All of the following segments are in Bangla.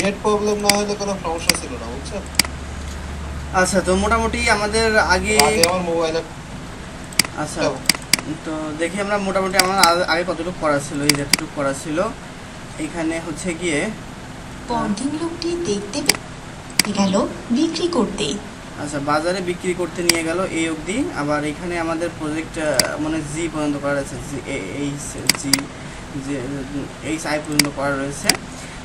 নেট প্রবলেম না হলে কোনো সমস্যা ছিল না, বুঝছেন? আচ্ছা, তো মোটামুটি আমাদের আগে আগে আমার মোবাইলে আচ্ছা, তো দেখি আমরা মোটামুটি আমার আগে কতটুকু করা ছিল, এই যতটুকু করা ছিল এখানে হচ্ছে গিয়ে পরদিন লোকটি দেখতে পেয়ে গেল বিক্রি করতে। আচ্ছা, বাজারে বিক্রি করতে নিয়ে গেল এই অবধি। আবার এখানে আমাদের প্রজেক্ট মানে জি পর্যন্ত করা রয়েছে, জি যে এইচ আই পর্যন্ত করা রয়েছে।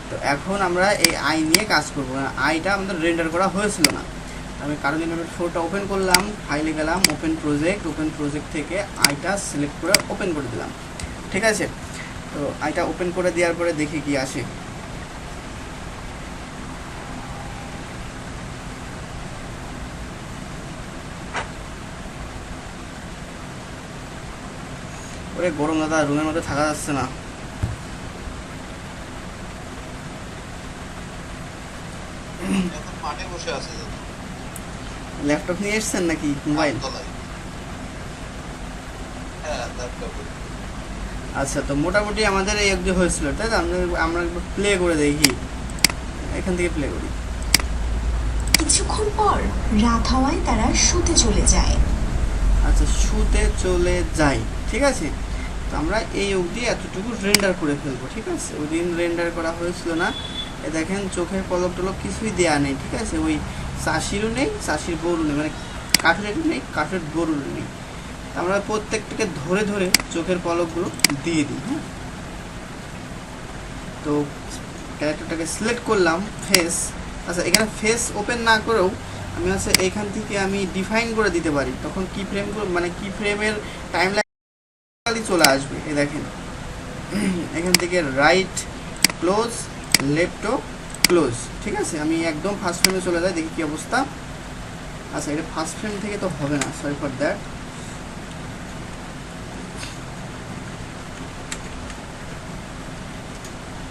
তো এখন আমরা এই আই নিয়ে কাজ করবো। আইটা আমাদের রেন্ডার করা হয়েছিল না, আমি কারণ ইনোভেট 4টা ওপেন করলাম, ফাইলে গেলাম, ওপেন প্রজেক্ট থেকে আইটা সিলেক্ট করে ওপেন করে দিলাম। ঠিক আছে, তো আইটা ওপেন করে দেওয়ার পরে দেখি কি আসে। ওরে গরম দাদা, রুমের মধ্যে থাকা যাচ্ছে না। এখন মাঠে বসে আছে ল্যাপটপ নিয়ে এসছেন নাকি মোবাইল? তলায়। হ্যাঁ, ল্যাপটপে। আচ্ছা, তো মোটামুটি আমাদের এই অবধি হয়েছিল, তাই তো? আমরা একবার প্লে করে দেখি, এখান থেকে প্লে করি। কিছুক্ষণ পর রাত হওয়ায় তারা শুতে চলে যায়। আচ্ছা, শুতে চলে যাই, ঠিক আছে। তো আমরা এই অবধি এতটুকু রেন্ডার করে ফেলবো, ঠিক আছে। ওই দিন রেন্ডার করা হয়েছিল না, এ দেখেন চোখের পলক টলক কিছুই দেওয়া নেই, ঠিক আছে। ওই চাষিরও নেই, চাষির গরু নেই, মানে কাঠের নেই, কাঠের গরুর নেই। আমরা প্রত্যেকটাকে ধরে ধরে চোখের পলকগুলো দিয়ে দিই। হ্যাঁ, তো ক্যারেক্টারটাকে সিলেক্ট করলাম, ফেস। আচ্ছা, এখানে ফেস ওপেন না করেও আমি হচ্ছে এইখান থেকে আমি ডিফাইন করে দিতে পারি, তখন কি ফ্রেমগুলো মানে কি ফ্রেমের টাইম লাইন চলে আসবে। এই দেখেন এখান থেকে রাইট ক্লোজ, লেফটও ক্লোজ, ঠিক আছে। আমি একদম ফার্স্ট ফ্রেমে চলে যাই, দেখি কি অবস্থা। আচ্ছা, এটা ফার্স্ট ফ্রেম থেকে তো হবে না, সরি ফর দ্যাট।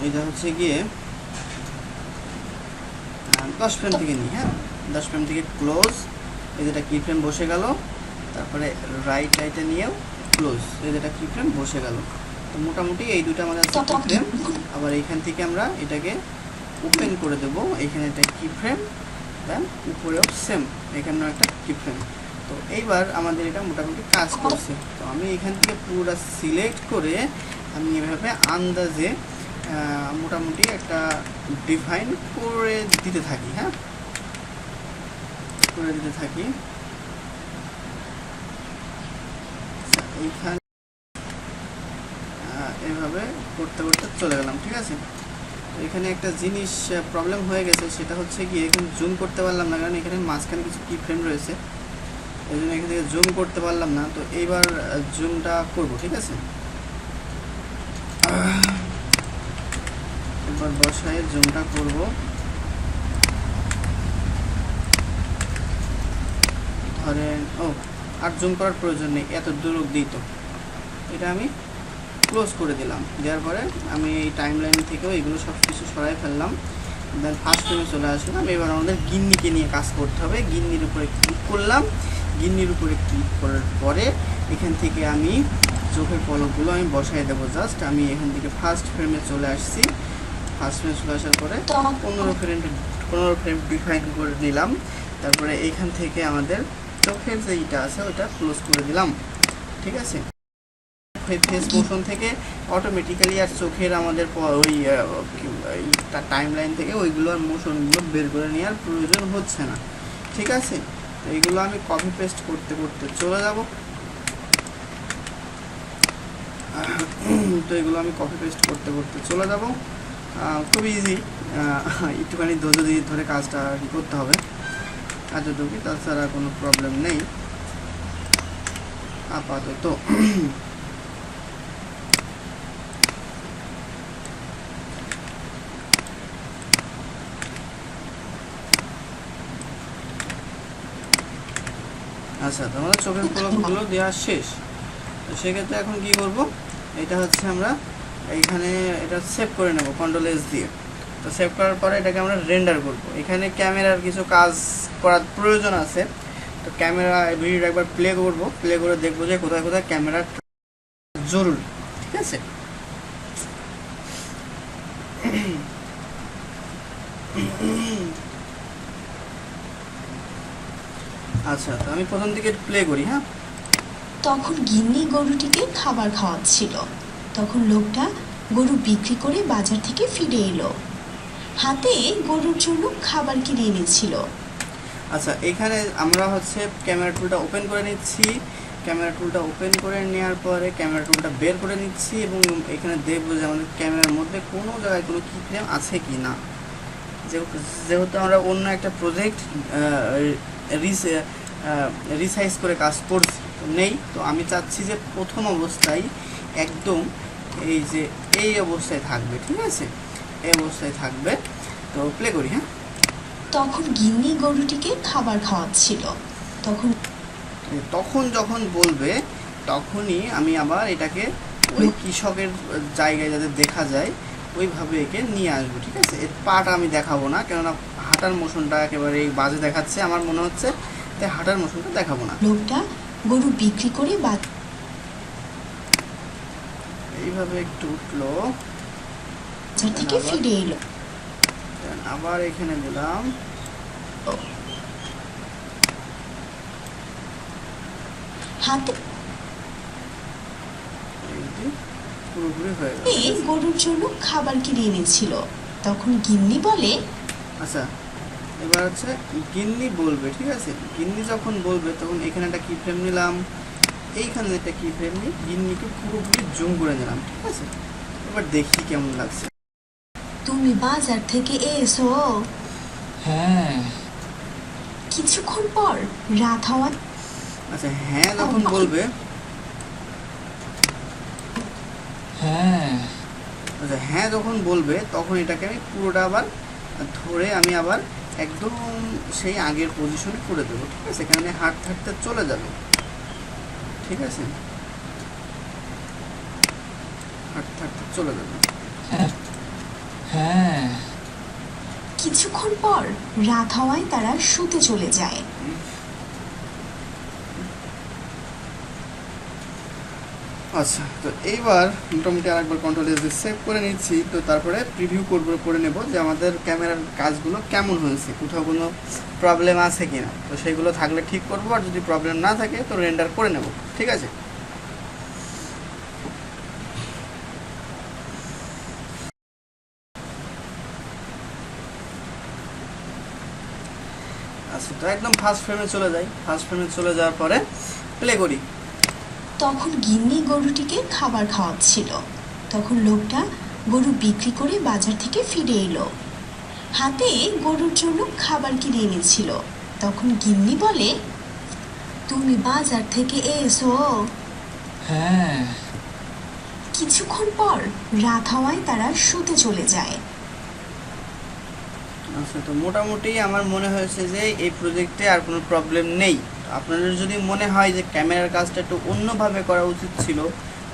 এটা হচ্ছে গিয়ে 10 ফ্রেম থেকে নিই। হ্যাঁ, 10 ফ্রেম থেকে ক্লোজ, এই যেটা কি ফ্রেম বসে গেল। তারপরে রাইটে নিয়েও ক্লোজ, এই যেটা কি ফ্রেম বসে গেল। তো মোটামুটি এই দুটো আমাদের আছে কি ফ্রেম। আবার এইখান থেকে আমরা এটাকে ওপেন করে দেবো, এখানে একটা কি ফ্রেম, দেন উপরেও সেম, এখানেও একটা কি ফ্রেম। তো এইবার আমাদের এটা মোটামুটি কাজ করছে। তো আমি এখান থেকে পুরো সিলেক্ট করে আমি এভাবে আন্দাজে মোটামুটি একটা ডিফাইন করে দিতে থাকি। হ্যাঁ, করে দিতে থাকি। এইখানে এইভাবে করতে করতে চলে গেলাম, ঠিক আছে। এখানে একটা জিনিস প্রবলেম হয়ে গেছে, সেটা হচ্ছে কি এখানে জুম করতে পারলাম না, কারণ এখানে মাঝখানে কিছু কি ফ্রেম রয়েছে, এই জন্য এখান থেকে জুম করতে পারলাম না। তো এইবার জুমটা করব, ঠিক আছে। এবার বসায় জুমটা করব। ধরেন আর জুম করার প্রয়োজন নেই, এত দূর অব্দি। তো এটা আমি ক্লোজ করে দিলাম, দেওয়ার পরে আমি এই টাইম লাইন থেকেও এগুলো সব কিছু সরাই ফেললাম। দেন ফার্স্ট ফ্রেমে চলে আসলাম। এবার আমাদের গিন্নিকে নিয়ে কাজ করতে হবে। গিন্নির উপরে ক্লিক করলাম, গিন্নির উপরে ক্লিক করার পরে এখান থেকে আমি চোখের পলকগুলো আমি বসাই দেবো। জাস্ট আমি এখান থেকে ফার্স্ট ফ্রেমে চলে আসছি। ফার্স্ট ফ্রেমে চলে আসার পরে 15 ফ্রেম ডিফাইন করে দিলাম। তারপরে এইখান থেকে আমাদের চোখের যে ইটা আছে ওটা ক্লোজ করে দিলাম, ঠিক আছে। ফেস মোশন থেকে অটোমেটিক্যালি আর চোখের আমাদের ওই টাইম লাইন থেকে ওইগুলো আর মোশনগুলো বের করে নেওয়ার প্রয়োজন হচ্ছে না, ঠিক আছে। তো এইগুলো আমি কপি পেস্ট করতে করতে চলে যাব। তো এগুলো আমি কপি পেস্ট করতে করতে চলে যাব। খুব ইজি, একটুখানি ধৈর্য ধরে কাজটা করতে হবে এতটুকু, তাছাড়া কোনো প্রবলেম নেই আপাতত। আচ্ছা, তো আমাদের চোখের পলকগুলো দেওয়া শেষ। তো সেক্ষেত্রে এখন কি করব, এটা হচ্ছে আমরা এইখানে এটা সেভ করে নেব কন্ট্রোল-S দিয়ে। তো সেভ করার পরে এটাকে আমরা রেন্ডার করব। এখানে ক্যামেরার কিছু কাজ করার প্রয়োজন আছে। তো ক্যামেরা ভিডিওটা একবার প্লে করব, প্লে করে দেখবো যে কোথায় কোথায় ক্যামেরা জরুরি, ঠিক আছে। আচ্ছা, তো আমি প্রথম দিকে প্লে করি। হ্যাঁ, তখন গিন্নি গরুটিকে খাবার খাওয়াচ্ছিল। তখন লোকটা গরু বিক্রি করে বাজার থেকে ফিরে এলো, হাতে গরুর জন্য খাবার কিনে এনেছিল। আচ্ছা, এখানে আমরা হচ্ছে ক্যামেরা টুলটা ওপেন করে নিচ্ছি। ক্যামেরা টুলটা ওপেন করে নেওয়ার পরে ক্যামেরা টুলটা বের করে নিচ্ছি এবং এখানে দেখবো যে আমাদের ক্যামেরার মধ্যে কোনো জায়গায় কোনো কি ফ্রেম আছে কি না। যেহেতু আমরা অন্য একটা প্রজেক্ট রিসাইজ করে কাজ করছি, তো নেই। তো আমি চাচ্ছি যে প্রথম অবস্থায় একদম এই যে এই অবস্থায় থাকবে। ঠিক আছে, এই অবস্থায় থাকবে। তো প্লে করি। হ্যাঁ, তখন গিন্নি গরুটিকে খাবার খাওয়াচ্ছিল। তখন যখন বলবে তখনই আমি আবার এটাকে ওই কৃষকের জায়গায় যাতে দেখা যায় ওইভাবে একে নিয়ে আসবো। ঠিক আছে, এর পাটা আমি দেখাবো না, কেননা হাঁটার মোশনটা একেবারে বাজে দেখাচ্ছে আমার মনে হচ্ছে, তাই হাঁটার মোশনটা দেখাবো না। লোকটা গরু বিক্রি করে এইভাবে একটু উঠলো, বাজার থেকে ফিরে এলো, আবার এখানে দিলাম। হাতে পুরোপুরি হয়ে গেল। গরুর জন্য খাবার কিনে এনেছিল। তখন গিন্নি বলে, আচ্ছা, এবার হচ্ছে গিন্নি বলবে। ঠিক আছে, গিন্নি যখন বলবে তখন এখানে একটা কি ফ্রেম নিলাম, এইখানে একটা কি ফ্রেম নিই, গিন্নিকে পুরোপুরি জুম করে নিলাম। ঠিক আছে, এবার দেখি কেমন লাগছে। তুমি বাজার থেকে এসো। হ্যাঁ। কিছুক্ষণ পর রাত হওয়া। আচ্ছা, হ্যাঁ যখন বলবে, হ্যাঁ। আচ্ছা হ্যাঁ যখন বলবে তখন এটাকে আমি পুরোটা আবার ধরে আমি আবার একদম সেই আগের পজিশনে করে দেবো। ঠিক আছে, কারণ হাঁটতে হাঁটতে চলে যাবে। ঠিক আছে, হাঁটতে হাঁটতে চলে যাবে। হ্যাঁ। কিছুক্ষণ পর রাত হওয়ায় তারা শুতে চলে যায়। আচ্ছা, তো এইবার মোটামুটি আরেকবার কন্ট্রোল এস দিয়ে সেভ করে নিচ্ছি। তো তারপরে প্রিভিউ করে নেব যে আমাদের ক্যামেরার কাজগুলো কেমন হয়েছে, কোথাও কোনো প্রবলেম আছে কিনা। তো সেইগুলো থাকলে ঠিক করবো, আর যদি প্রবলেম না থাকে তো রেন্ডার করে নেব। ঠিক আছে, আচ্ছা, তো একদম ফার্স্ট ফ্রেমে চলে যাই। ফার্স্ট ফ্রেমে চলে যাওয়ার পরে প্লে করি। তখন গিন্নি গরুটিকে খাবার খাওয়াচ্ছিল। তখন লোকটা গরু বিক্রি করে বাজার থেকে ফিরে এলো, হাতে গরুর জন্য খাবার কিনে এনেছিল। তখন গিন্নি বলে, তুমি বাজার থেকে এসো। হ্যাঁ। কিছুক্ষণ পর রাত হওয়ায় তারা শুতে চলে যায়। আচ্ছা, তো মোটামুটি আমার মনে হয়েছে যে এই প্রজেক্টে আর কোনো প্রবলেম নেই। আপনাদের যদি মনে হয় যে ক্যামেরার কাজটা একটু অন্যভাবে করা উচিত ছিল,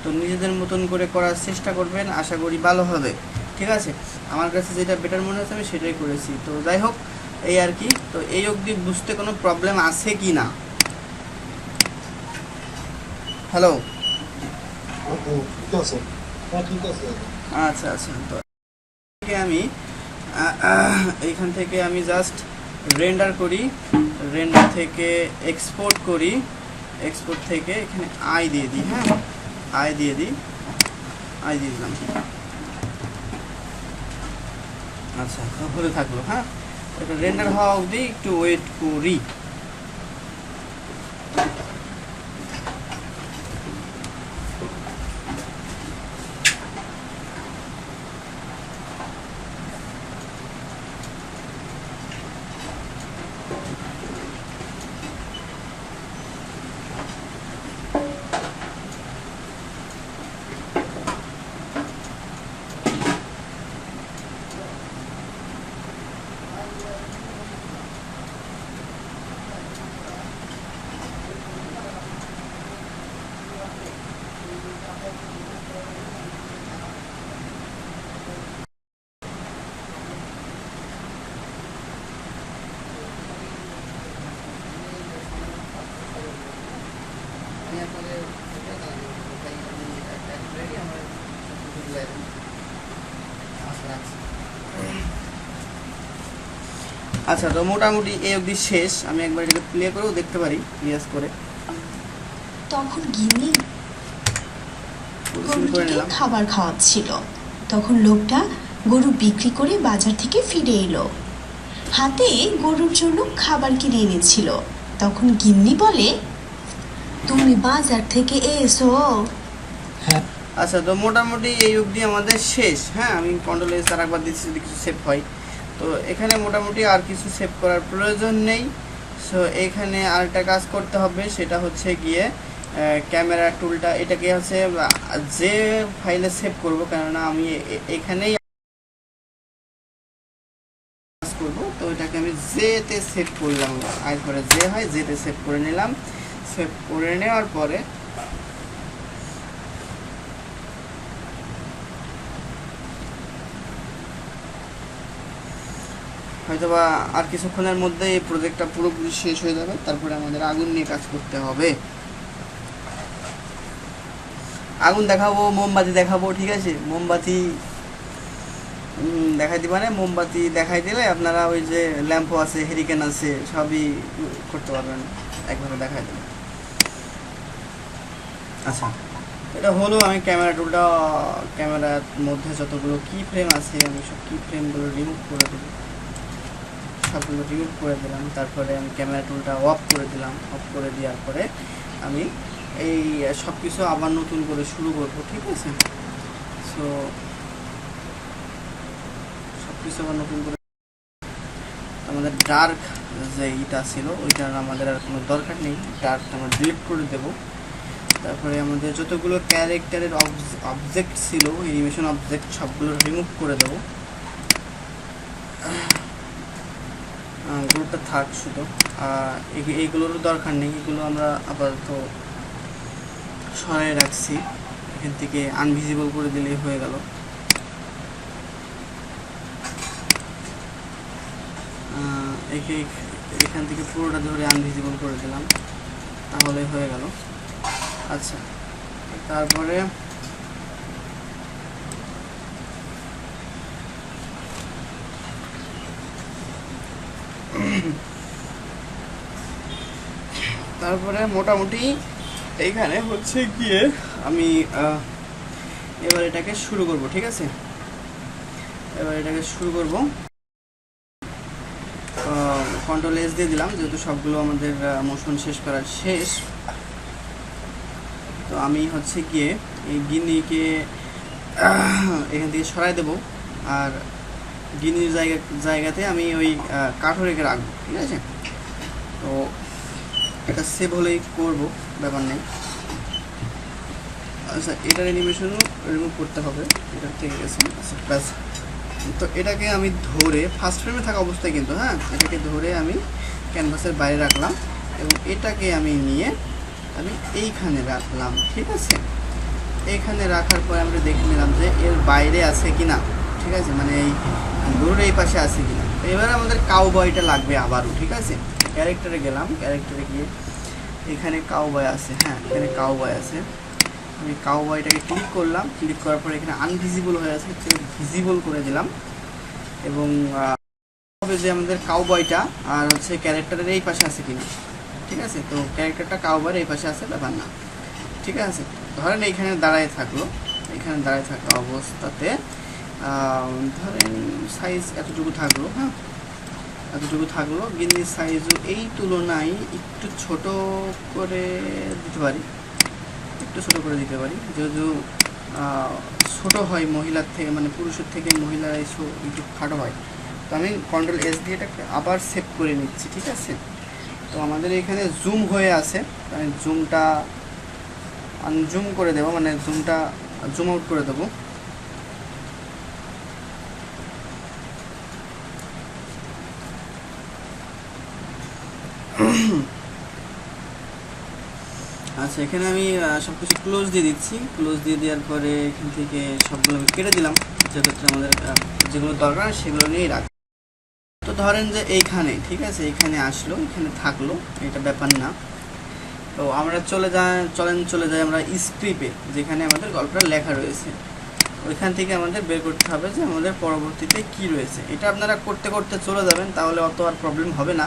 তো নিজেদের মতন করে করার চেষ্টা করবেন, আশা করি ভালো হবে। ঠিক আছে, আমার কাছে যেটা বেটার মনে হচ্ছে আমি সেটাই করেছি। তো যাই হোক, এই আর কি। তো এই অবধি বুঝতে কোনো প্রবলেম আছে কি না? হ্যালো, ঠিক আছে, হ্যাঁ ঠিক আছে। আচ্ছা আচ্ছা, তো আমি এইখান থেকে আমি জাস্ট রেন্ডার করি, রেন্ডার থেকে এক্সপোর্ট করি, এক্সপোর্ট থেকে এখানে আই দিয়ে দিই। হ্যাঁ, আই দিয়ে দিই, আই দিয়ে দিলাম। আচ্ছা, হলে থাকলো। হ্যাঁ, এটা রেন্ডার হওয়া অবধি একটু ওয়েট করি। আচ্ছা, তো মোটামুটি এই অবধি শেষ। আমি একবার এটাকে প্লে করেও দেখতে পারি, প্লেস করে তখন গিন্নি পরিষ্কার করে গরুটিকে নিলাম। খাবার খাওয়াচ্ছিল। তখন লোকটা গরু বিক্রি করে বাজার থেকে ফিরে এলো, হাতে গরুর জন্য খাবার কিনে এনেছিল। তখন গিন্নি বলে, তুমি বাজার থেকে এসো। হ্যাঁ আচ্ছা, তো মোটামুটি এই অবধি আমাদের শেষ। হ্যাঁ, আমি কন্ট্রোল এস আর একবার দিচ্ছি যদি কিছু সেভ হয়। তো এখানে মোটামুটি আর কিছু সেভ করার প্রয়োজন নেই। সো এখানে আরেকটা কাজ করতে হবে, সেটা হচ্ছে গিয়ে ক্যামেরা টুলটা, এটাকে হচ্ছে যে ফাইলে সেভ করব, কেননা আমি এখানেই কাজ করব। তো এটাকে আমি জেতে সেভ করলাম, এরপরে যে হয় জেতে সেভ করে নিলাম। সেভ করে নেওয়ার পরে হয়তোবা আর কিছুক্ষণের মধ্যে এই প্রজেক্টটা পুরোপুরি শেষ হয়ে যাবে। তারপরে আমাদের আগুন নিয়ে কাজ করতে হবে। আগুন দেখাবো, মোমবাতি দেখাবো, ঠিক আছে? মোমবাতি দেখাই দিবা না? মোমবাতি দেখাই দিলে আপনারা ওই যে ল্যাম্পও আছে, হেরিকেন আছে, সবই করতে পারবেন একভাবে দেখাই দিলে। আচ্ছা, এটা হলো, আমি ক্যামেরা টুলটা, ক্যামেরার মধ্যে যতগুলো কি ফ্রেম আছে আমি সব কি ফ্রেমগুলো রিমুভ করে দেবো, সবগুলো রিমুভ করে দিলাম। তারপরে আমি ক্যামেরা টুলটা অফ করে দিলাম। অফ করে দেওয়ার পরে আমি এই সব কিছু আবার নতুন করে শুরু করব, ঠিক আছে? সো সব কিছু আবার নতুন করে, আমাদের ডার্ক যে ইটা ছিল ওইটার আমাদের আর কোনো দরকার নেই, ডার্কটা আমরা ডিলিট করে দেব। তারপরে আমাদের যতগুলো ক্যারেক্টারের অবজেক্ট ছিল, অ্যানিমেশন অবজেক্ট, সবগুলো রিমুভ করে দেবো। গ্রুপটা থাক শুধু, এইগুলোরও দরকার নেই, এগুলো আমরা আপাতত সরাই রাখছি। এখান থেকে আনভিজিবল করে দিলেই হয়ে গেল। এখান থেকে পুরোটা ধরে আনভিজিবল করে দিলাম, তাহলে হয়ে গেল। আচ্ছা, তারপরে মোটামুটি এইখানে হচ্ছে গিয়ে আমি এবার এটাকে শুরু করব, ঠিক আছে? এবার এটাকে শুরু করব। কন্ট্রোল এস দিয়ে দিলাম, যেহেতু সবগুলো আমাদের মোশন শেষ করার শেষ। তো আমি হচ্ছে গিয়ে এই গিনিকে এখান থেকে সরাই দেব, আর গিনির জায়গাতে আমি ওই কাঠও রেখে রাখবো, ঠিক আছে? তো এটা সেভ হলেই করবো, ব্যাপার নেই। আচ্ছা, এটার অ্যানিমেশনও রিমুভ করতে হবে, এটা থেকে গেছে। আচ্ছা, প্লাস তো এটাকে আমি ধরে ফার্স্ট ফ্রেমে থাকা অবস্থায় কিন্তু, হ্যাঁ, এটাকে ধরে আমি ক্যানভাসের বাইরে রাখলাম এবং এটাকে আমি নিয়ে আমি এইখানে রাখলাম, ঠিক আছে? এইখানে রাখার পরে আমরা দেখে নিলাম যে এর বাইরে আছে কি না, ঠিক আছে? মানে এই গরুর এই পাশে আছে কি না। এবার আমাদের কাউবয়টা লাগবে আবারও, ঠিক আছে? ক্যারেক্টারে গেলাম, ক্যারেক্টারে গিয়ে এখানে কাউবয় আছে, হ্যাঁ, এখানে কাউবয় আছে। আমি কাউবয়টাকে ক্লিক করলাম, ক্লিক করার পরে এখানে আনভিজিবল হয়ে আছে, ভিজিবল করে দিলাম। এবং হবে যে আমাদের কাউবয়টা আর হচ্ছে ক্যারেক্টারের এই পাশে আছে কিনা, ঠিক আছে? তো ক্যারেক্টারটা কাউবয়ের এই পাশে আছে, ব্যাপার না, ঠিক আছে? ধরেন এইখানে দাঁড়ায় থাকলো, এখানে দাঁড়ায় থাকা অবস্থাতে ধরেন সাইজ এতটুকু থাকলো, হ্যাঁ, এতটুকু থাকলো। গিন্নির সাইজও এই তুলনায় একটু ছোট করে দিতে পারি, একটু ছোট করে দিতে পারি, যেহেতু ছোট হয় মহিলার থেকে, মানে পুরুষের থেকে মহিলার একটু খাটো হয়। তো আমি কন্ট্রোল এস দিয়ে এটাকে আবার সেভ করে নিচ্ছি, ঠিক আছে? তো আমাদের এখানে জুম হয়ে আছে, আমি জুমটা আনজুম করে দেবো, মানে জুমটা জুম আউট করে দেবো। আচ্ছা, এখানে আমি সব কিছু ক্লোজ দিয়ে দিচ্ছি। ক্লোজ দিয়ে দেওয়ার পরে এখান থেকে সবগুলো আমি কেটে দিলাম, যেক্ষেত্রে আমাদের যেগুলো দরকার সেগুলো নিয়েই রাখ। তো ধরেন যে এইখানে, ঠিক আছে, এইখানে আসলো, এখানে থাকলো, এটা ব্যাপার না। তো আমরা চলে যাই আমরা স্ক্রিপ্টে, যেখানে আমাদের গল্পটা লেখা রয়েছে। ওইখান থেকে আমাদের বের করতে হবে যে আমাদের পরবর্তীতে কি রয়েছে। এটা আপনারা করতে করতে চলে যাবেন, তাহলে অত আর প্রবলেম হবে না।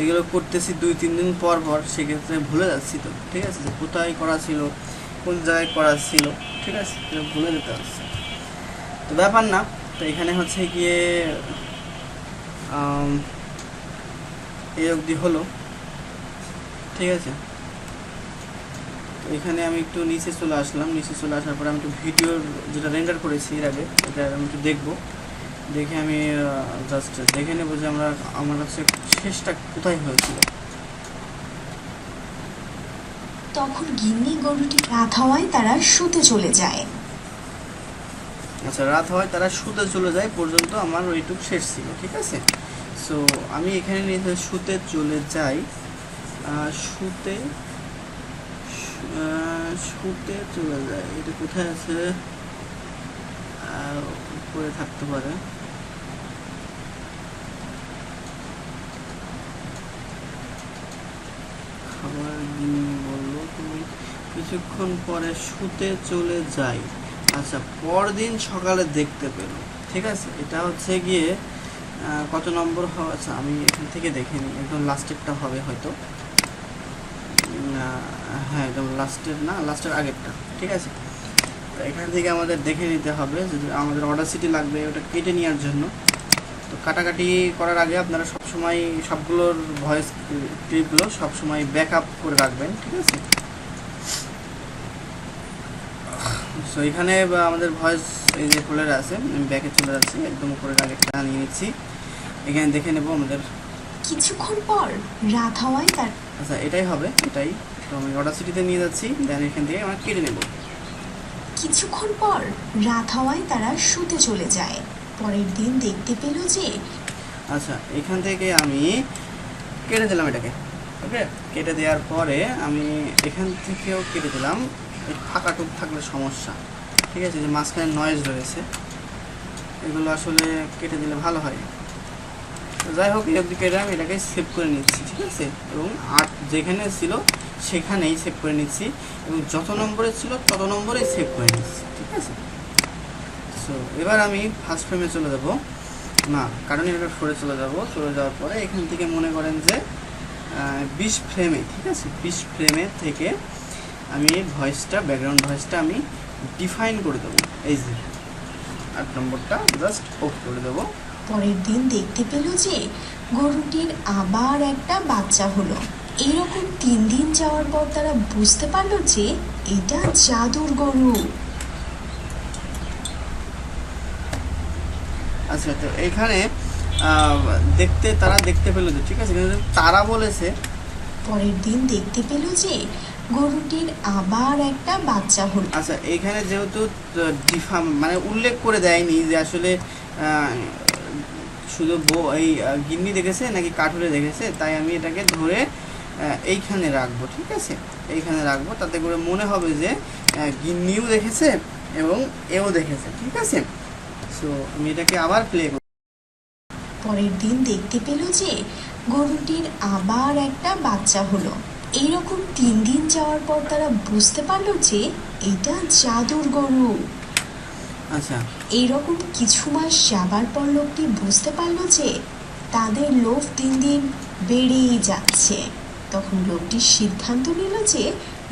এগুলো করতেছি 2-3 দিন পর পর, সেক্ষেত্রে ভুলে যাচ্ছি তো, ঠিক আছে, যে কোথায় করা ছিল, কোন জায়গায় করা ছিল, ঠিক আছে, এটা ভুলে যেতে পারছি। তো ব্যাপার না। তো এখানে হচ্ছে গিয়ে এই অবধি হলো, ঠিক আছে। তো এখানে আমি একটু নিচে চলে আসলাম, নিচে চলে আসার পরে আমি একটু ভিডিওর যেটা রেন্ডার করেছি এর আগে, এটা আমি একটু দেখবো, দেখে আমি জাস্ট দেখে নেবো যে আমার কাছে শেষটা কোথায় হয়েছিল। তখন গিন্নি গরুটি রাত হওয়ায় তারা শুতে চলে যায়। আচ্ছা, রাত হওয়ায় তারা শুতে চলে যায় পর্যন্ত আমার ওইটুকু শেষ ছিল, ঠিক আছে। সো আমি এখানে নিয়ে শুতে চলে যাই, শুতে চলে যায়, এটা কোথায় আছে, উপরে থাকতে পারে। খাবার গিন্নি বললো তুমি কিছুক্ষণ পরে শুতে চলে যাই। আচ্ছা, পরদিন সকালে দেখতে পেল, ঠিক আছে। এটা হচ্ছে গিয়ে কত নম্বর হবে, আচ্ছা আমি এখান থেকে দেখে নিই, একদম লাস্টেরটা হবে হয়তো, হ্যাঁ একদম লাস্টের না, লাস্টের আগেরটা, ঠিক আছে। তো এখান থেকে আমাদের দেখে নিতে হবে যে আমাদের অডাসিটি লাগবে ওটা কেটে নেওয়ার জন্য। তো কাটাকাটি করার আগে আপনারা সবসময় সবগুলোর ভয়েস ক্লিপগুলো সবসময় ব্যাকআপ করে রাখবেন, ঠিক আছে। সো এখানে আমাদের ভয়েস এই যে ফোল্ডারে আছে, আমি ব্যাকে চলে যাচ্ছি, একদম উপরের আগেরটা নিয়ে নিচ্ছি, এখানে দেখে নেব আমাদের। কিছুক্ষণ পর রাত হওয়ায় তার আচ্ছা এটাই হবে, এটাই। তো আমি অডাসিটিতে নিয়ে যাচ্ছি, দেন এখান থেকে আমরা কেটে নেব। কিছুক্ষণ পর রাত হওয়ায় তারা শুতে চলে যায়। পরের দিন দেখতে পেল যে আচ্ছা এখান থেকে আমি কেটে দিলাম এটাকে, ওকে। কেটে দেওয়ার পরে আমি এখান থেকেও কেটে দিলাম, এই ফাঁকা টুক থাকলে সমস্যা, ঠিক আছে, যে মাঝখানে নয়েজ রয়েছে, এগুলো আসলে কেটে দিলে ভালো হয়। তো যাই হোক, এই কেটে আমি এটাকে সেভ করে নিচ্ছি, ঠিক আছে, এবং যেখানে ছিল সেখানেই সেভ করে নিচ্ছি, এবং যত নম্বরে ছিল তত নম্বরেই সেভ করে নিচ্ছি, ঠিক আছে। সো এবার আমি ফার্স্ট ফ্রেমে চলে যাব, না কারণ এটা ফোরে চলে যাওয়ার পরে এখান থেকে মনে করেন যে 20 ফ্রেমে, ঠিক আছে, 20 ফ্রেমে থেকে আমি ভয়েসটা, ব্যাকগ্রাউন্ড ভয়েসটা আমি ডিফাইন করে দেবো, এই যে 8 নম্বরটা জাস্ট অফ করে দেবো। পরের দিন দেখতে পেল যে গরুটির আবার একটা বাচ্চা হলো। এরকম 3 দিন যাওয়ার পর তারা বুঝতে পারলো যে এটা জাদুর গরু। আচ্ছা, তো এখানে তারা দেখতে পেলো যে, ঠিক আছে, কিন্তু তারা বলেছে। পরের দিন দেখতে পেল যে গরুটির আবার একটা বাচ্চা হলো। আচ্ছা, এখানে যেহেতু মানে উল্লেখ করে দেয়নি যে আসলে শুধু এই গিন্নি দেখেছে নাকি কাঠুরে দেখেছে, তাই আমি এটাকে ধরে এইখানে রাখবো, ঠিক আছে, এইখানে রাখবো, তাতে করে মনে হবে যে গিন্নিও দেখেছে এবং এও দেখেছে, ঠিক আছে। সো আমি এটাকে আবার প্লে করব। পরের দিন দেখতে পেল যে গরুটির আবার একটা বাচ্চা হলো। এইরকম 3 দিন যাওয়ার পর তারা বুঝতে পারলো যে এটা জাদুর গরু। আচ্ছা, এইরকম কিছু মাস যাবার পর লোকটি বুঝতে পারলো যে তাদের লোভ দিন দিন বেড়েই যাচ্ছে। তখন লোকটি সিদ্ধান্ত নিল যে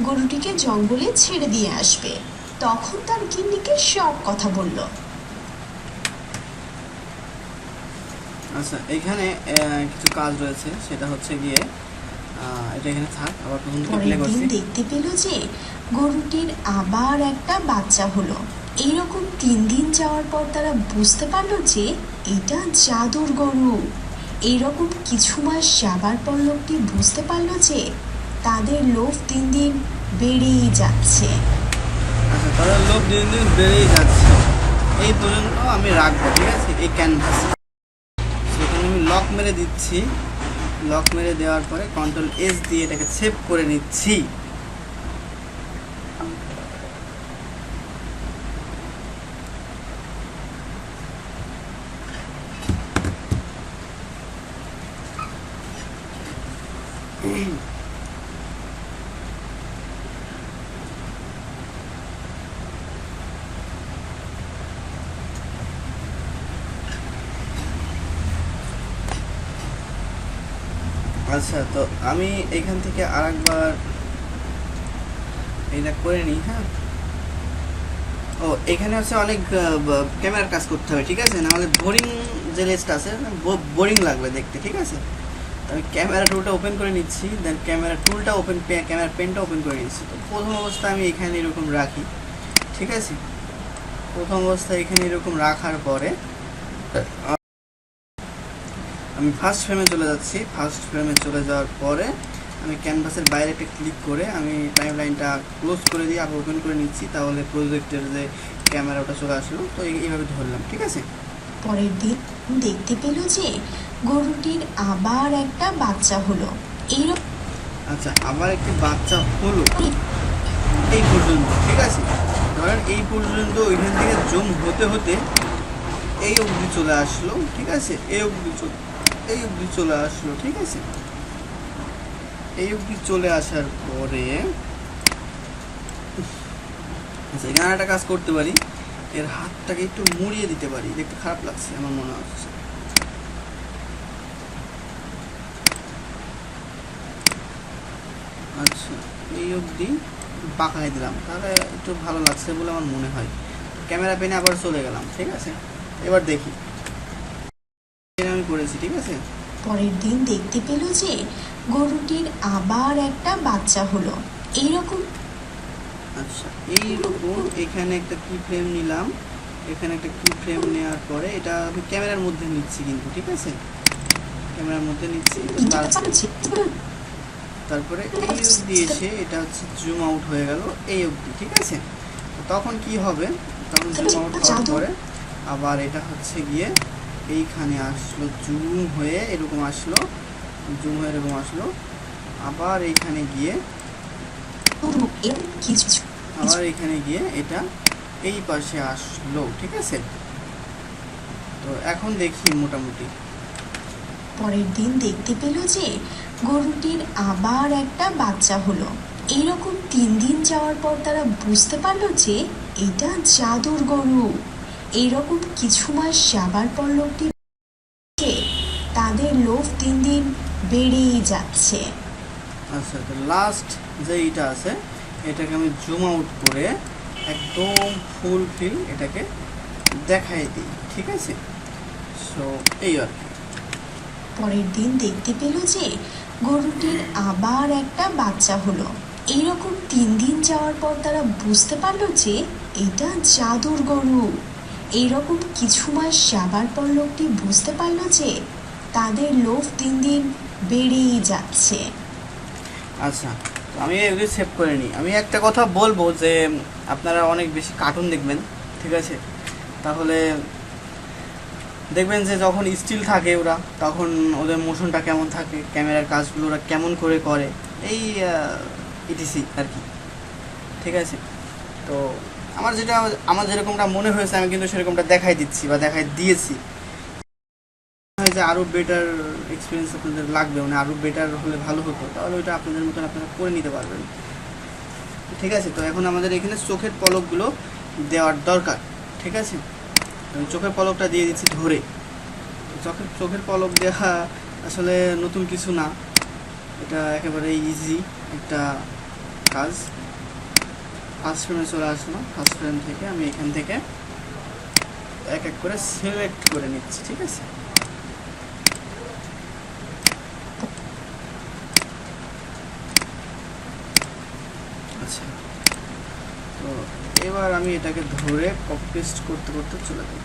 গরুটিকে জঙ্গলে ছেড়ে দিয়ে আসবে। তখন তার গিন্নিকে সব কথা বলল। আচ্ছা, এখানে কিছু কাজ রয়েছে, সেটা হচ্ছে গিয়ে এটা এখানে থাক, আবার প্রথম থেকে প্লে পরের করছি। দিন দেখতে পেল যে গরুটির আবার একটা বাচ্চা হলো। এইরকম 3 দিন যাওয়ার পর তারা বুঝতে পারলো যে এটা জাদুর গরু। এইরকম কিছু মাস যাবার পর লোকটি বুঝতে পারলো যে তাদের লোভ দিন দিন বেড়েই যাচ্ছে। আচ্ছা, তাদের লোভ দিন দিন বেড়েই যাচ্ছে, এই পর্যন্ত আমি রাখবো, ঠিক আছে, এই ক্যানভাস। সেখানে আমি লক মেরে দিচ্ছি, লক মেরে দেওয়ার পরে Ctrl+S দিয়ে এটাকে সেভ করে নিচ্ছি। আচ্ছা, তো আমি এখান থেকে আরেকবার এটা করে নিই। হ্যাঁ, ও এখানে হচ্ছে অনেক ক্যামেরার কাজ করতে হবে, ঠিক আছে, নাহলে বোরিং যে লেসটা আছে বোরিং লাগবে দেখতে, ঠিক আছে। আমি ক্যামেরা টুলটা ওপেন করে নিচ্ছি, দেন ক্যামেরা টুলটা ওপেন, ক্যামেরা পেনটা ওপেন করে নিচ্ছি। তো প্রথম অবস্থায় আমি এখানে এরকম রাখি, ঠিক আছে। প্রথম অবস্থায় এখানে এরকম রাখার পরে আমি ফার্স্ট ফ্রেমে চলে যাচ্ছি। ফার্স্ট ফ্রেমে চলে যাওয়ার পরে আমি ক্যানভাসের বাইরে একটা ক্লিক করে আমি টাইম লাইনটা ক্লোজ করে দিয়ে আবার ওপেন করে নিচ্ছি, তাহলে প্রজেক্টের যে ক্যামেরা ওটা চলে আসলো। তো এইভাবে ধরলাম, ঠিক আছে। পরের দিন দেখতে পেল যে গরুটির আবার একটা বাচ্চা হলো। এইরকম আচ্ছা, আবার একটি বাচ্চা হলো এই পর্যন্ত, ঠিক আছে। ধরেন এই পর্যন্ত ওইখান থেকে জুম হতে হতে এই অবধি চলে আসলো, ঠিক আছে। এই অবধি চলে আসলো, ঠিক আছে। এই অবধি চলে আসার পরে আচ্ছা, এখানে একটা কাজ করতে পারি, এর হাতটাকে একটু মুড়িয়ে দিতে পারি, দেখতে খারাপ লাগছে আমার মনে হচ্ছে। আচ্ছা, এই অবধি বাঁকাই দিলাম, তাহলে একটু ভালো লাগছে বলে আমার মনে হয়। ক্যামেরা পেনে আবার চলে গেলাম, ঠিক আছে। এবার দেখি আমি করেছি, ঠিক আছে। পরের দিন দেখতে পেল যে গরুটির আবার একটা বাচ্চা হলো। এইরকম আচ্ছা, এইরকম এখানে একটা কি ফ্রেম নিলাম, এখানে একটা কি ফ্রেম নেওয়ার পরে এটা আমি ক্যামেরার মধ্যে নিচ্ছি কিন্তু, ঠিক আছে, ক্যামেরার মধ্যে নিচ্ছি। তারপরে এই অবধি এসে এটা হচ্ছে জুম আউট হয়ে গেল এই অবধি, ঠিক আছে। তখন কি হবে, তখন জুম আউট হওয়ার পরে আবার এটা হচ্ছে গিয়ে এইখানে আসলো, জুম হয়ে এরকম আসলো, জুম হয়ে এরকম আসলো, আবার এইখানে গিয়ে আবার এইখানে গিয়ে এটা এই পাশে আসলো, ঠিক আছে। তো এখন দেখি মোটামুটি। পরের দিন দেখতে পেল যে গরুটির আবার একটা বাচ্চা হলো। এইরকম 3 দিন যাওয়ার পর তারা বুঝতে পারলো যে এটা জাদুর গরু। এইরকম কিছু মাস যাবার পর লোকটি তাদের লোভ 3 দিন বেড়েই যাচ্ছে। আচ্ছা, তো লাস্ট যে এইটা আছে এটাকে আমি জুম আউট করে একদম ফুলফিল এটাকে দেখাই দিই, ঠিক আছে। সো এই আর কি। পরের দিন দেখতে পেল যে গরুটির আবার একটা বাচ্চা হলো। এইরকম 3 দিন যাওয়ার পর তারা বুঝতে পারলো যে এটা জাদুর গরু। এইরকম কিছু মাস যাবার পর লোকটি বুঝতে পারলো যে তাদের লোভ 3 দিন বেড়েই যাচ্ছে। আচ্ছা, তো আমি এগুলি সেভ করে নিই। আমি একটা কথা বলবো যে আপনারা অনেক বেশি কার্টুন দেখবেন, ঠিক আছে, তাহলে দেখবেন যে যখন স্টিল থাকে ওরা, তখন ওদের মোশনটা কেমন থাকে, ক্যামেরার কাজগুলো ওরা কেমন করে করে, এই ইটিসি আর কি, ঠিক আছে। তো আমার যেরকমটা মনে হয়েছে আমি কিন্তু সেরকমটা দেখাই দিচ্ছি বা দেখাই দিয়েছি। যে আরও বেটার এক্সপিরিয়েন্স আপনাদের লাগবে, মানে আরও বেটার হলে ভালো হতো, তাহলে ওইটা আপনাদের মতন আপনারা করে নিতে পারবেন, ঠিক আছে। তো এখন আমাদের এখানে চোখের পলকগুলো দেওয়ার দরকার, ঠিক আছে। আমি চোখের পলকটা দিয়ে দিচ্ছি ধরে। চোখের পলক দেওয়া আসলে নতুন কিছু না, এটা একেবারে ইজি একটা কাজ। ফার্স্ট ফ্রেমে চলে আসলাম, ফার্স্ট ফ্রেম থেকে আমি এখান থেকে এক এক করে সিলেক্ট করে নিচ্ছি, ঠিক আছে। আচ্ছা, তো এবার আমি এটাকে ধরে কপি পেস্ট করতে করতে চলে যাই।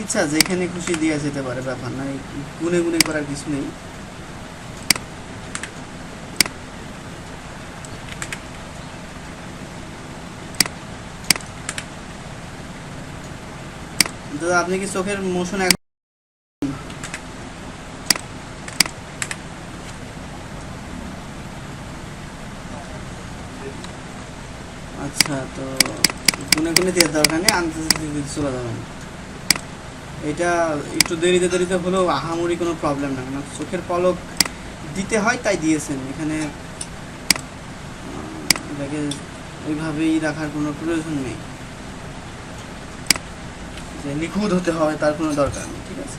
ইচ্ছা যেখানে খুশি দেওয়া যেতে পারে, ব্যাপার না, গুনে গুনে করার কিছু নেই। দাদা আপনি কি চোখের মোশন এখন আচ্ছা, তো গুনে গুনে দেওয়ার দরকার নেই, আনতে চলে যাবেন। এটা একটু দেরিতে দেরিতে হলেও আহামরি কোনো প্রবলেম না, কারণ চোখের পলক দিতে হয় তাই দিয়েছেন। এখানে এটাকে ওইভাবেই রাখার কোনো প্রয়োজন নেই, যে নিখুঁত হতে হয় তার কোনো দরকার নেই, ঠিক আছে।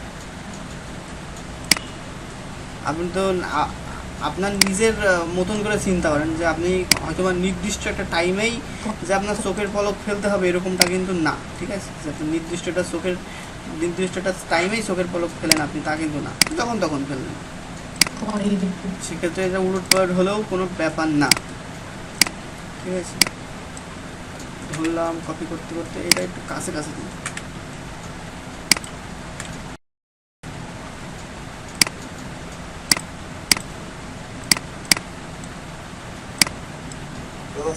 আপনি তো আপনার নিজের মতন করে চিন্তা করেন যে আপনি হয়তো বা নির্দিষ্ট একটা টাইমেই যে আপনার চোখের পলক ফেলতে হবে এরকমটা কিন্তু না, ঠিক আছে? যে আপনি নির্দিষ্ট একটা টাইমেই চোখের পলক ফেলেন আপনি, তা কিন্তু না, যখন তখন ফেললেন। সেক্ষেত্রে এটা উলটপালট হলেও কোনো ব্যাপার না, ঠিক আছে? ধরলাম কপি করতে করতে এটা একটু কাছে কাছে দিই।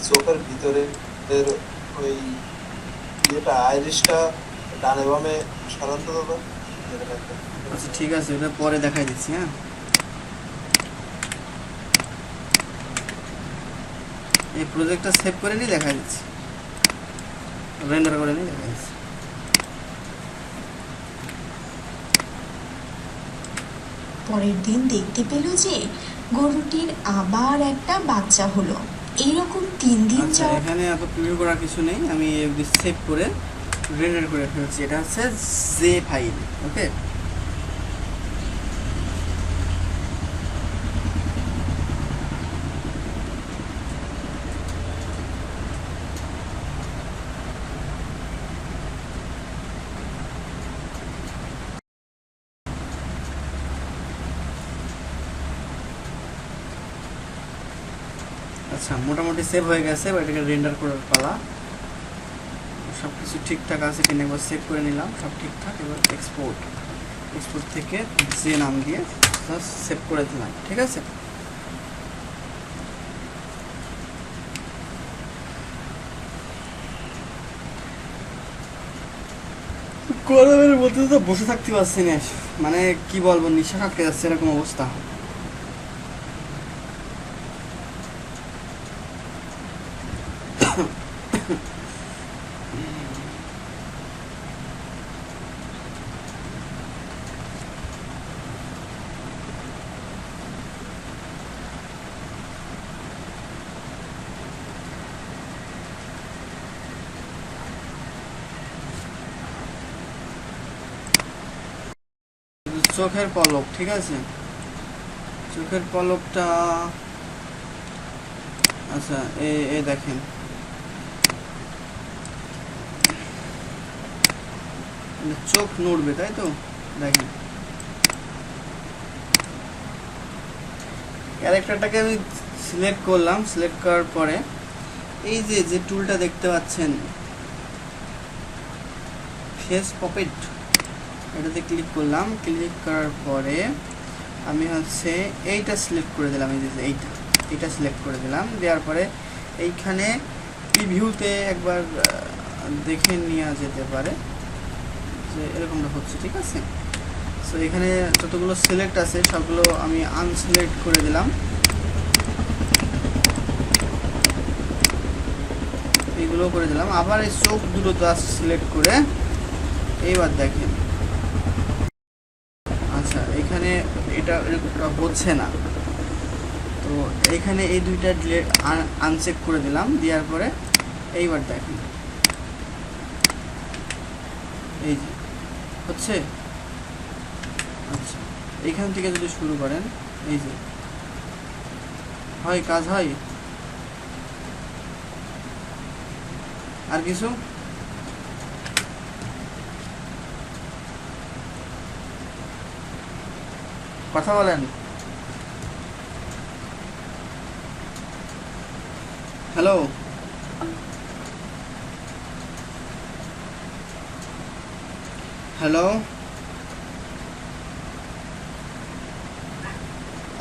চোখের ভিতরে এর ওই ইয়েটা আইরিশটা ডানে বামে সরান তো দাদা। আচ্ছা ঠিক আছে, ওটা পরে দেখাই দিচ্ছি। হ্যাঁ, এই প্রজেক্টটা সেভ করে নিয়ে দেখাই দিচ্ছি, রেন্ডার করে নিয়ে দেখাই দিচ্ছি। পরের দিন দেখতে পেল যে গরুটির আবার একটা বাচ্চা হলো। এইরকম 3 দিন আচ্ছা, যাওয়ার এখানে এত প্রিভিউ করার কিছু নেই, আমি সেভ করে রেন্ডার করে ফেলছি। এটা হচ্ছে জে ফাইল, ওকে? আচ্ছা, মোটামুটি সেভ হয়ে গেছে, এবার এটাকে রেন্ডার করার পালা। সব কিছু ঠিকঠাক আছে কিনা একবার সেভ করে নিলাম, সব ঠিকঠাক। এবার এক্সপোর্ট থেকে যে নাম দিয়ে সেভ করে দিলাম, ঠিক আছে? গরমের মধ্যে তো বসে থাকতে পারছি না, মানে কি বলবো, নিশা কাটতে যাচ্ছে এরকম অবস্থা। চোখের পলক, ঠিক আছে? চোখের পলকটা আচ্ছা, এ দেখেন, চোখ নড়বে, তাই তো? দেখেন, ক্যারেক্টারটাকে আমি সিলেক্ট করলাম, সিলেক্ট করার পরে এই যে টুলটা দেখতে পাচ্ছেন, ফেস পপেট, এটাতে ক্লিক করলাম। ক্লিক করার পরে আমি হচ্ছে এইটা সিলেক্ট করে দিলাম, এই যে এইটা সিলেক্ট করে দিলাম। দেওয়ার পরে এইখানে প্রিভিউতে একবার দেখে নেওয়া যেতে পারে যে এরকমটা হচ্ছে, ঠিক আছে? সো এখানে যতগুলো সিলেক্ট আছে সবগুলো আমি আনসিলেক্ট করে দিলাম, এইগুলো করে দিলাম। আবার এই চোখ দুটো জাস্ট সিলেক্ট করে এইবার দেখেন, আচ্ছা এখানে এটা হচ্ছে না, তো এখানে এই দুইটা ডিলেট আনচেক করে দিলাম। দেওয়ার পরে এইবার দেখেন, এই যে হচ্ছে। আচ্ছা, এইখান থেকে যদি শুরু করেন, এই যে হয়, কাজ হয়। আর কিছু কথা বলেন। হ্যালো, হ্যালো,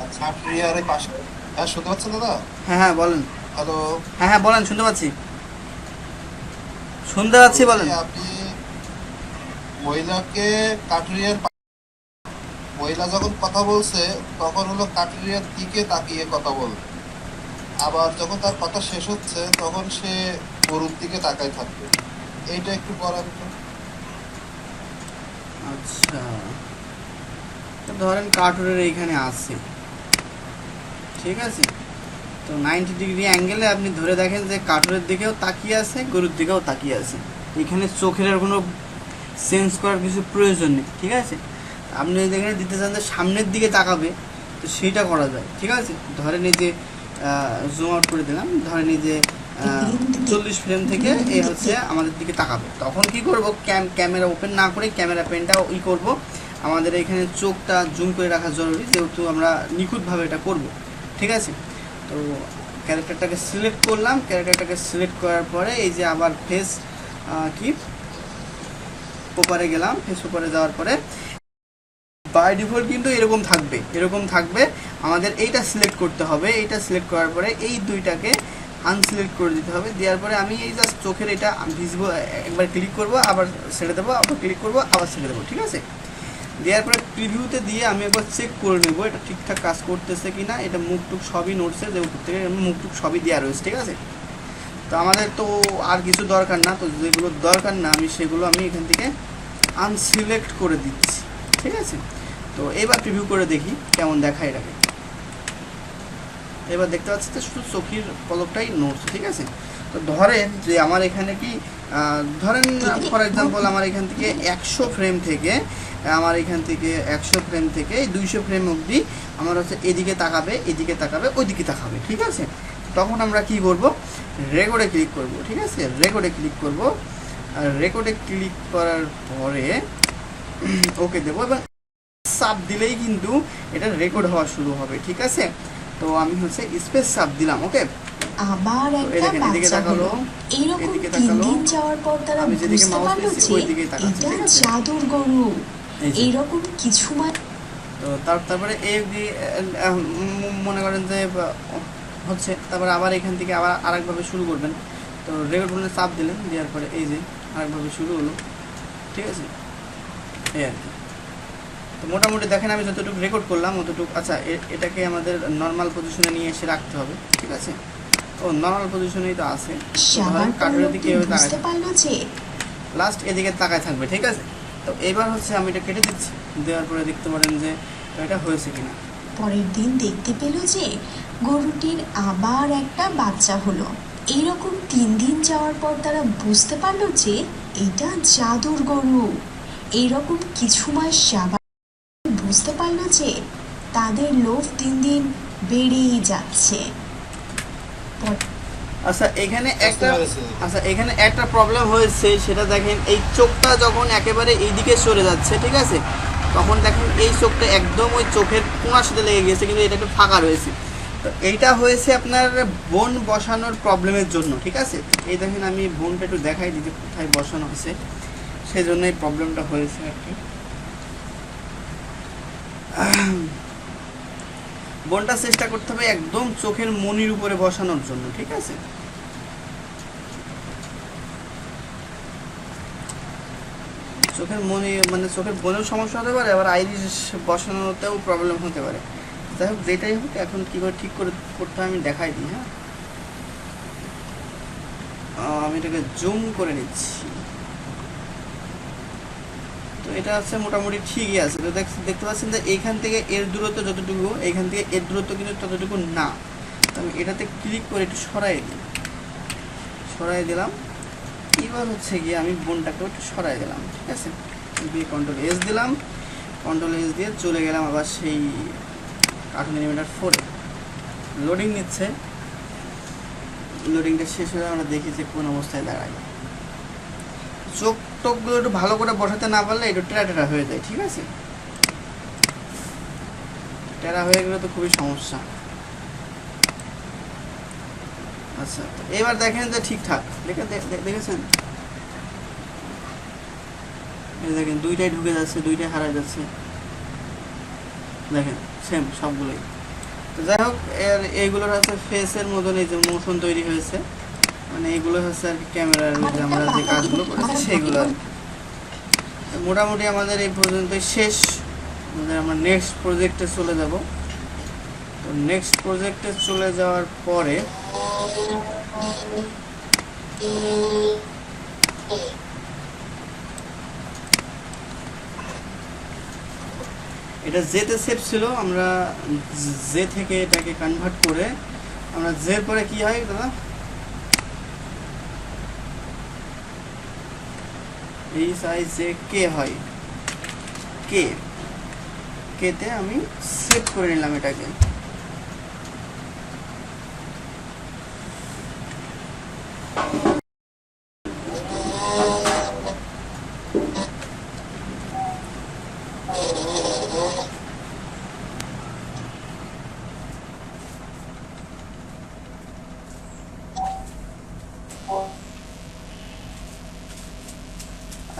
আচ্ছা প্রিয়ারের পাশে, হ্যাঁ শুনতে পাচ্ছেন দাদা? হ্যাঁ হ্যাঁ বলেন। হ্যালো, হ্যাঁ বলেন, শুনতে পাচ্ছি বলেন। আপনি মহিলাকে কাটরিয়ার, মহিলা যখন কথা বলছে তখন হলো কাটরিয়ার দিকে তাকিয়ে কথা বলবে, আবার যখন তার কথা শেষ হচ্ছে তখন সে গরুর দিকে তাকায় থাকবে। এইটা একটু করার তো। আচ্ছা, ধরেন কার্টুনের এইখানে আছে, ঠিক আছে? তো 90 ডিগ্রি অ্যাঙ্গেলে আপনি ধরে দেখেন যে কার্টুনের দিকেও তাকিয়ে আছে, গরুর দিকেও তাকিয়ে আছে। এখানে চোখের আর কোনো চেঞ্জ করার কিছু প্রয়োজন নেই, ঠিক আছে? আপনি যদি এখানে দিতে চান যে সামনের দিকে তাকাবে, তো সেইটা করা যায়, ঠিক আছে। ধরেন এই যে জুম আউট করে দিলাম, ধরেন এই যে 40 ফ্রেম থেকে এ হচ্ছে আমাদের দিকে তাকাবে, তখন কি করব, ক্যামেরা ওপেন না করে ক্যামেরা পেনটা করব, আমাদের এখানে চোখটা জুম করে রাখা জরুরি, যেহেতু আমরা নিখুঁতভাবে এটা করব, ঠিক আছে। তো ক্যারেক্টারটাকে সিলেক্ট করলাম, ক্যারেক্টারটাকে সিলেক্ট করার পরে এই যে আবার ফেস কি ওপারে গেলাম, ফেস ওপারে যাওয়ার পরে বাই ডিফল্ট কিন্তু এরকম থাকবে। আমাদের এইটা সিলেক্ট করতে হবে, এইটা সিলেক্ট করার পরে এই দুইটাকে আনসিলেক্ট করে দিতে হবে। দেওয়ার পরে আমি এই জাস্ট চোখের এটা ভিজিবল একবার ক্লিক করব, আবার ছেড়ে দেবো, আবার ক্লিক করব, আবার ছেড়ে দেবো, ঠিক আছে। দেওয়ার পরে প্রিভিউতে দিয়ে আমি একবার চেক করে নেব এটা ঠিকঠাক কাজ করতেছে কি না। এটা মুখটুক সবই নড়ছে, যে উপর থেকে মুখটুক সবই দেওয়া রয়েছে, ঠিক আছে। তো আমাদের তো আর কিছু দরকার না, তো যেগুলো দরকার না আমি সেগুলো আমি এখান থেকে আনসিলেক্ট করে দিচ্ছি, ঠিক আছে। তো এবার প্রিভিউ করে দেখি কেমন দেখায় এটাকে। এবার দেখতে পাচ্ছি যে শুধু চোখের পলকটাই নড়ছে, ঠিক আছে। তো ধরেন যে আমার এখানে কি ধরেন ফর এক্সাম্পল আমার এখান থেকে 100 ফ্রেম থেকে 200 ফ্রেম অবধি আমার হচ্ছে এদিকে তাকাবে, ওইদিকে তাকাবে, ঠিক আছে। তখন আমরা কি করব, রেকর্ডে ক্লিক করব, ঠিক আছে। রেকর্ডে ক্লিক করব, আর রেকর্ডে ক্লিক করার পরে ওকে দেবো, এবং সাব দিলেই কিন্তু এটা রেকর্ড হওয়া শুরু হবে, ঠিক আছে। তো আমি হচ্ছে স্পেস সাব দিলাম, ওকে। আবার একটা বাচ্চা হলো। এইরকম 3 দিন যাওয়ার পর তারা বুঝতে পারলো যে এটা জাদুর গরু। এইরকম কিছু তো তারপরে এই মনে করেন যে হচ্ছে, তারপরে আবার এখান থেকে আবার আরেকভাবে শুরু করবেন। তো রেকর্ড বলে চাপ দিলেন, দেওয়ার পরে এই যে আরেকভাবে শুরু হলো, ঠিক আছে, এই আর কি। তো মোটামুটি দেখেন আমি যতটুকু রেকর্ড করলাম অতটুকু। আচ্ছা, এটাকে আমাদের নর্মাল পজিশনে নিয়ে এসে রাখতে হবে, ঠিক আছে। ও নর্মাল পজিশনেই তো আছে, কার্টুনের দিকে বুঝতে পারলো যে লাস্ট এদিকে তাকায় থাকবে, ঠিক আছে। তো এবার হচ্ছে আমি এটা কেটে দিচ্ছি, দেওয়ার পরে দেখতে পারেন যে এটা হয়েছে কিনা। পরের দিন দেখতে পেল যে গরুটির আবার একটা বাচ্চা হলো। এইরকম 3 দিন যাওয়ার পর তারা বুঝতে পারলো যে এটা জাদুর গরু। এইরকম কিছু মাস যাবার বুঝতে পারলো যে তাদের লোভ দিন দিন বেড়েই যাচ্ছে। আচ্ছা এখানে একটা প্রবলেম হয়েছে, সেটা দেখেন এই চোখটা যখন একেবারে এইদিকে সরে যাচ্ছে, ঠিক আছে, তখন দেখেন এই চোখটা একদম ওই চোখের কোণার সাথে লেগে গেছে, কিন্তু এটা একটু ফাঁকা রয়েছে। তো এইটা হয়েছে আপনার বোন বসানোর প্রবলেমের জন্য, ঠিক আছে। এই দেখেন আমি বোনটা একটু দেখাই দিই যে কোথায় বসানো হয়েছে, সেই জন্য এই প্রবলেমটা হয়েছে আর কি। বোনটা চেষ্টা করতে হবে একদম চোখের মনির উপরে বসানোর জন্য, ঠিক আছে। চোখের মনি মানে চোখের বোনেও সমস্যা হতে পারে, আবার আইরিশ বসানোতেও প্রবলেম হতে পারে। যাই হোক, যেটাই হোক, এখন কী করে ঠিক করে করতে হয় আমি দেখাই দিই। হ্যাঁ, আমি এটাকে জুম করে নিচ্ছি। তো এটা হচ্ছে মোটামুটি ঠিকই আছে। তো দেখতে পাচ্ছেন যে এইখান থেকে এর দূরত্ব যতটুকু, এইখান থেকে এর দূরত্ব কিন্তু ততটুকু না। তো আমি এটাতে ক্লিক করে একটু সরাই দিলাম। এবার হচ্ছে গিয়ে আমি বোনটাকে একটু সরাই দিলাম, ঠিক আছে। দিয়ে কন্ট্রোল এস দিলাম, কন্ট্রোল এস দিয়ে চলে গেলাম আবার সেই কার্টুন অ্যানিমেটর 4-এ। লোডিং নিচ্ছে, লোডিংটা শেষ হয়ে আমরা দেখি যে কোন অবস্থায় দাঁড়ায়। চোখ টোকগুলো একটু ভালো করে বসাতে না পারলে একটু টেরা হয়ে যায়, ঠিক আছে। টেরা হয়ে গেলে তো খুবই সমস্যা। আচ্ছা, এবার দেখেন যে ঠিকঠাক দেখেছেন, এই দেখেন দুইটাই ঢুকে যাচ্ছে, দুইটাই হারাই যাচ্ছে, দেখেন সেম সবগুলোই। তো যাই হোক, এইগুলোর হচ্ছে ফেসের মতন এই যে মোশন তৈরি হয়েছে, মানে এগুলো হচ্ছে আর কি ক্যামেরার আমরা যে কাজগুলো করেছি সেইগুলো আর কি। মোটামুটি আমাদের এই পর্যন্তই শেষ। আমরা নেক্সট প্রজেক্টে চলে যাব। তো নেক্সট প্রজেক্টে চলে যাওয়ার পরে এটা জেতে সেভ ছিল, আমরা জে থেকে এটাকে কনভার্ট করে আমরা জের পরে কি হয় দাদা, এই সাইজ যে কে হয়, কে ওকেতে আমি সেভ করে নিলাম এটাকে।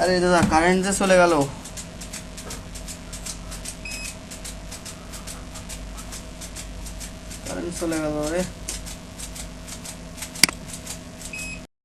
আরে দাদা কারেন্ট যে চলে গেল। কারেন্ট চলে গেল রে।